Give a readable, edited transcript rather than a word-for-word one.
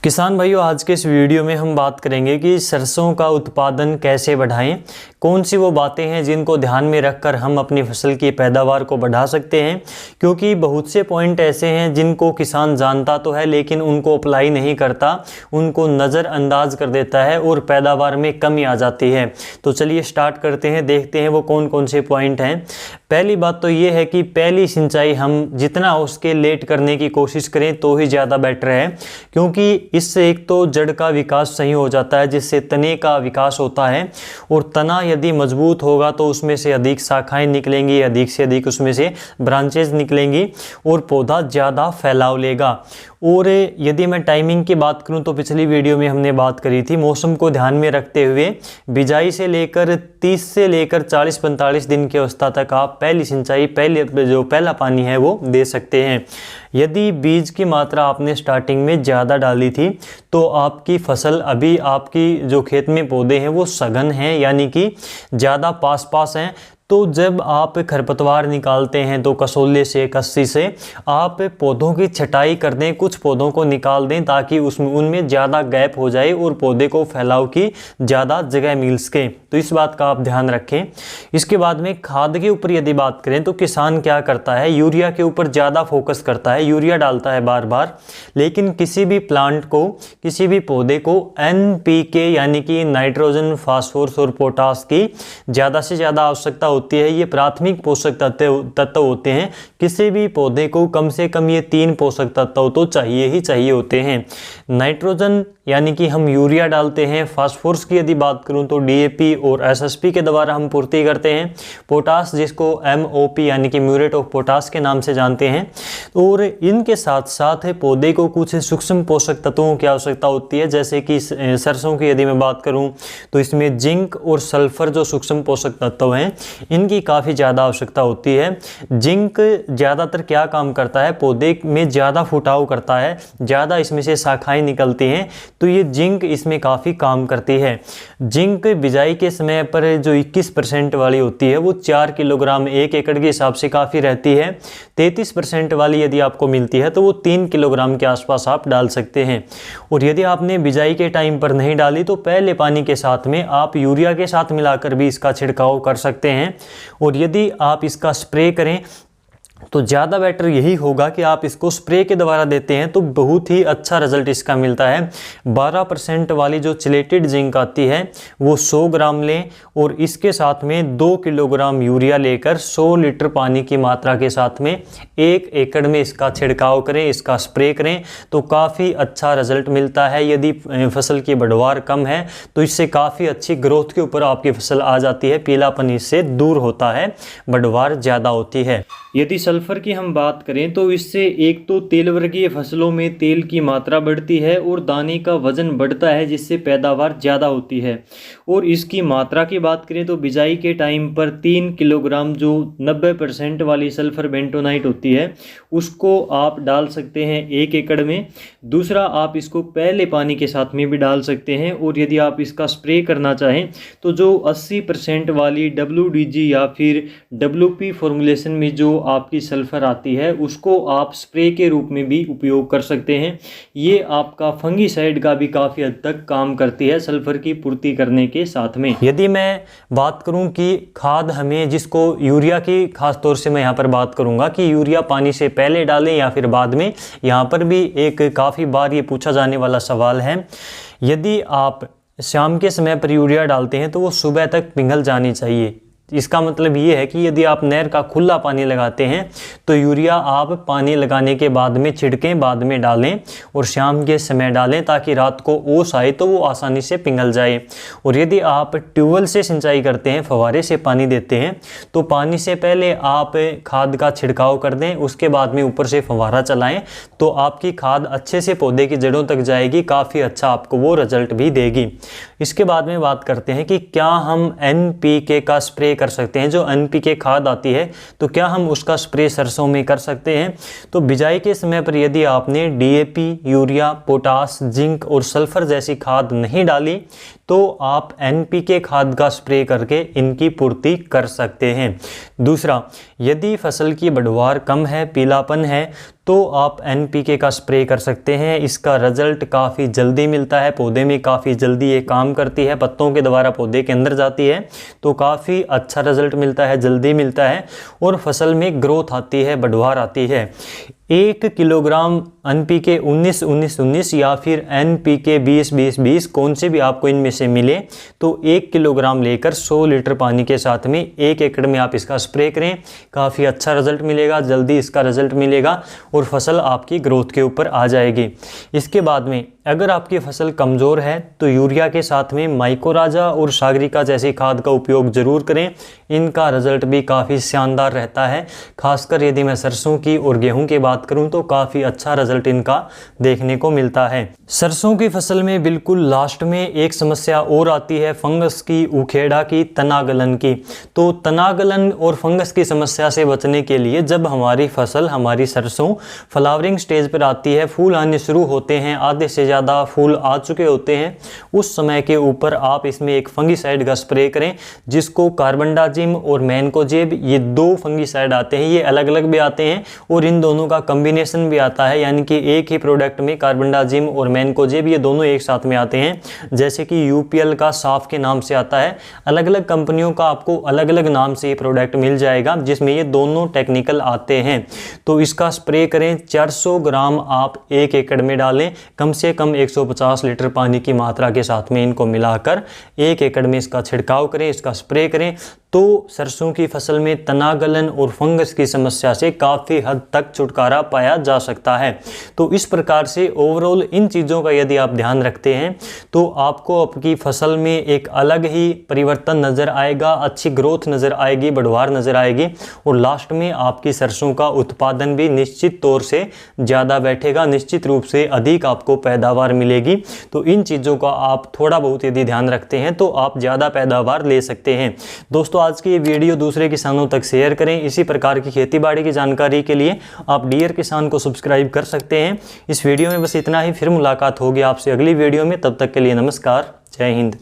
किसान भाइयों, आज के इस वीडियो में हम बात करेंगे कि सरसों का उत्पादन कैसे बढ़ाएं। कौन सी वो बातें हैं जिनको ध्यान में रखकर हम अपनी फसल की पैदावार को बढ़ा सकते हैं, क्योंकि बहुत से पॉइंट ऐसे हैं जिनको किसान जानता तो है लेकिन उनको अप्लाई नहीं करता, उनको नज़रअंदाज कर देता है और पैदावार में कमी आ जाती है। तो चलिए स्टार्ट करते हैं, देखते हैं वो कौन कौन से पॉइंट हैं। पहली बात तो ये है कि पहली सिंचाई हम जितना उसके लेट करने की कोशिश करें तो ही ज़्यादा बेटर है, क्योंकि इससे एक तो जड़ का विकास सही हो जाता है, जिससे तने का विकास होता है और तना यदि मजबूत होगा तो उसमें से अधिक शाखाएं निकलेंगी, अधिक से अधिक उसमें से ब्रांचेज निकलेंगी और पौधा ज़्यादा फैलाव लेगा। और यदि मैं टाइमिंग की बात करूं तो पिछली वीडियो में हमने बात करी थी, मौसम को ध्यान में रखते हुए बिजाई से लेकर 30 से लेकर 40-45 दिन की अवस्था तक आप पहली सिंचाई, पहला पानी है वो दे सकते हैं। यदि बीज की मात्रा आपने स्टार्टिंग में ज़्यादा डाली थी तो आपकी फसल अभी आपकी जो खेत में पौधे हैं वो सघन हैं, यानी कि ज़्यादा पास हैं। तो जब आप खरपतवार निकालते हैं तो कसौले से, कस्सी से आप पौधों की छटाई कर दें, कुछ पौधों को निकाल दें ताकि उनमें ज़्यादा गैप हो जाए और पौधे को फैलाव की ज़्यादा जगह मिल सके। तो इस बात का आप ध्यान रखें। इसके बाद में खाद के ऊपर यदि बात करें तो किसान क्या करता है, यूरिया के ऊपर ज़्यादा फोकस करता है, यूरिया डालता है बार बार, लेकिन किसी भी प्लांट को, किसी भी पौधे को NPK यानी कि नाइट्रोजन, फास्फोरस और पोटास की ज़्यादा से ज़्यादा आवश्यकता होती है। ये प्राथमिक पोषक तत्व होते हैं। किसी भी पौधे को कम से कम ये 3 पोषक तत्व तो चाहिए ही चाहिए होते हैं। नाइट्रोजन यानी कि हम यूरिया डालते हैं, फास्फोरस की यदि बात करूं तो DAP और SSP के द्वारा हम पूर्ति करते हैं, पोटास जिसको MOP यानी कि म्यूरेट ऑफ पोटास के नाम से जानते हैं। और इनके साथ साथ पौधे को कुछ सूक्ष्म पोषक तत्वों की आवश्यकता होती है, जैसे कि सरसों की यदि मैं बात करूं तो इसमें जिंक और सल्फर जो सूक्ष्म पोषक तत्व हैं इनकी काफ़ी ज़्यादा आवश्यकता होती है। जिंक ज़्यादातर क्या काम करता है, पौधे में ज़्यादा फुटाव करता है, ज़्यादा इसमें से शाखाएं निकलती हैं, तो ये जिंक इसमें काफ़ी काम करती है। जिंक बिजाई के समय पर जो 21% वाली होती है वो 4 किलोग्राम 1 एकड़ के हिसाब से काफ़ी रहती है। 33% वाली यदि आपको मिलती है तो वो 3 किलोग्राम के आसपास आप डाल सकते हैं। और यदि आपने बिजाई के टाइम पर नहीं डाली तो पहले पानी के साथ में आप यूरिया के साथ मिलाकर भी इसका छिड़काव कर सकते हैं। और यदि आप इसका स्प्रे करें तो ज़्यादा बेटर यही होगा कि आप इसको स्प्रे के द्वारा देते हैं तो बहुत ही अच्छा रिजल्ट इसका मिलता है। 12% वाली जो चिलेटेड जिंक आती है वो 100 ग्राम लें और इसके साथ में 2 किलोग्राम यूरिया लेकर 100 लीटर पानी की मात्रा के साथ में 1 एकड़ में इसका छिड़काव करें, इसका स्प्रे करें तो काफ़ी अच्छा रिजल्ट मिलता है। यदि फसल की बढ़वार कम है तो इससे काफ़ी अच्छी ग्रोथ के ऊपर आपकी फसल आ जाती है, पीलापन इससे दूर होता है, बढ़वार ज़्यादा होती है। यदि सल्फर की हम बात करें तो इससे एक तो तेल वर्गीय फसलों में तेल की मात्रा बढ़ती है और दाने का वजन बढ़ता है, जिससे पैदावार ज़्यादा होती है। और इसकी मात्रा की बात करें तो बिजाई के टाइम पर 3 किलोग्राम जो 90% वाली सल्फर बेंटोनाइट होती है उसको आप डाल सकते हैं 1 एकड़ में। दूसरा, आप इसको पहले पानी के साथ में भी डाल सकते हैं। और यदि आप इसका स्प्रे करना चाहें तो जो 80% वाली WDG या फिर WP फॉर्मुलेशन में जो आपकी सल्फर आती है उसको आप स्प्रे के रूप में भी उपयोग कर सकते हैं। ये आपका फंगीसाइड का भी काफ़ी हद तक काम करती है सल्फर की पूर्ति करने के साथ में। यदि मैं बात करूं कि खाद हमें, जिसको यूरिया की खास तौर से मैं यहाँ पर बात करूंगा कि यूरिया पानी से पहले डालें या फिर बाद में, यहाँ पर भी एक काफ़ी बार ये पूछा जाने वाला सवाल है। यदि आप शाम के समय पर यूरिया डालते हैं तो वो सुबह तक पिघल जानी चाहिए। इसका मतलब ये है कि यदि आप नहर का खुला पानी लगाते हैं तो यूरिया आप पानी लगाने के बाद में छिड़कें, बाद में डालें और शाम के समय डालें ताकि रात को ओस आए तो वो आसानी से पिघल जाए। और यदि आप ट्यूबवेल से सिंचाई करते हैं, फव्वारे से पानी देते हैं, तो पानी से पहले आप खाद का छिड़काव कर दें, उसके बाद में ऊपर से फव्वारा चलाएं तो आपकी खाद अच्छे से पौधे की जड़ों तक जाएगी, काफ़ी अच्छा आपको वो रिजल्ट भी देगी। इसके बाद में बात करते हैं कि क्या हम NPK का स्प्रे कर सकते हैं। जो NPK खाद आती है तो क्या हम उसका स्प्रे सरसों में कर सकते हैं। तो बिजाई के समय पर यदि आपने DAP, यूरिया, पोटास, जिंक और सल्फर जैसी खाद नहीं डाली तो आप NPK खाद का स्प्रे करके इनकी पूर्ति कर सकते हैं। दूसरा, यदि फसल की बढ़वार कम है, पीलापन है, तो आप NPK का स्प्रे कर सकते हैं। इसका रिजल्ट काफ़ी जल्दी मिलता है, पौधे में काफ़ी जल्दी ये काम करती है, पत्तों के द्वारा पौधे के अंदर जाती है, तो काफ़ी अच्छा रिजल्ट मिलता है, जल्दी मिलता है और फसल में ग्रोथ आती है, बढ़वार आती है। 1 किलोग्राम NPK 19-19-19 या फिर NPK 20-20-20 कौन से भी आपको इनमें से मिले तो 1 किलोग्राम लेकर 100 लीटर पानी के साथ में 1 एकड़ में आप इसका स्प्रे करें। काफ़ी अच्छा रिजल्ट मिलेगा, जल्दी इसका रिजल्ट मिलेगा और फसल आपकी ग्रोथ के ऊपर आ जाएगी। इसके बाद में अगर आपकी फसल कमज़ोर है तो यूरिया के साथ में माइकोराजा और सागरिका जैसी खाद का उपयोग ज़रूर करें। इनका रिजल्ट भी काफ़ी शानदार रहता है। खासकर यदि मैं सरसों की और गेहूं की बात करूं तो काफ़ी अच्छा रिजल्ट इनका देखने को मिलता है। सरसों की फसल में बिल्कुल लास्ट में एक समस्या और आती है फंगस की, उखेड़ा की, तनागलन की। तो तनागलन और फंगस की समस्या से बचने के लिए जब हमारी फसल, हमारी सरसों फ्लावरिंग स्टेज पर आती है, फूल आने शुरू होते हैं, आधे से ज़्यादा फूल आ चुके होते हैं, उस समय के ऊपर आप इसमें एक फंगीसाइड का स्प्रे करें जिसको कार्बेंडाजिम और मैनकोजेब, ये 2 फंगीसाइड आते हैं। ये अलग अलग भी आते हैं और इन दोनों का कॉम्बिनेशन भी आता है, यानी कि एक ही प्रोडक्ट में कार्बेंडाजिम और मैनकोजेब ये दोनों एक साथ में आते हैं। जैसे कि UPL का साफ के नाम से आता है, अलग अलग कंपनियों का आपको अलग अलग नाम से ये प्रोडक्ट मिल जाएगा जिसमें ये दोनों टेक्निकल आते हैं। तो इसका स्प्रे करें, 400 ग्राम आप 1 एकड़ में डालें, कम से कम 150 लीटर पानी की मात्रा के साथ में इनको मिलाकर 1 एकड़ में इसका छिड़काव करें, इसका स्प्रे करें। तो सरसों की फसल में तनागलन और फंगस की समस्या से काफ़ी हद तक छुटकारा पाया जा सकता है। तो इस प्रकार से ओवरऑल इन चीज़ों का यदि आप ध्यान रखते हैं तो आपको आपकी फसल में एक अलग ही परिवर्तन नज़र आएगा, अच्छी ग्रोथ नज़र आएगी, बढ़वार नज़र आएगी और लास्ट में आपकी सरसों का उत्पादन भी निश्चित तौर से ज़्यादा बैठेगा, निश्चित रूप से अधिक आपको पैदावार मिलेगी। तो इन चीज़ों का आप थोड़ा बहुत यदि ध्यान रखते हैं तो आप ज़्यादा पैदावार ले सकते हैं। दोस्तों आज की ये वीडियो दूसरे किसानों तक शेयर करें। इसी प्रकार की खेतीबाड़ी की जानकारी के लिए आप डियर किसान को सब्सक्राइब कर सकते हैं। इस वीडियो में बस इतना ही, फिर मुलाकात होगी आपसे अगली वीडियो में। तब तक के लिए नमस्कार, जय हिंद।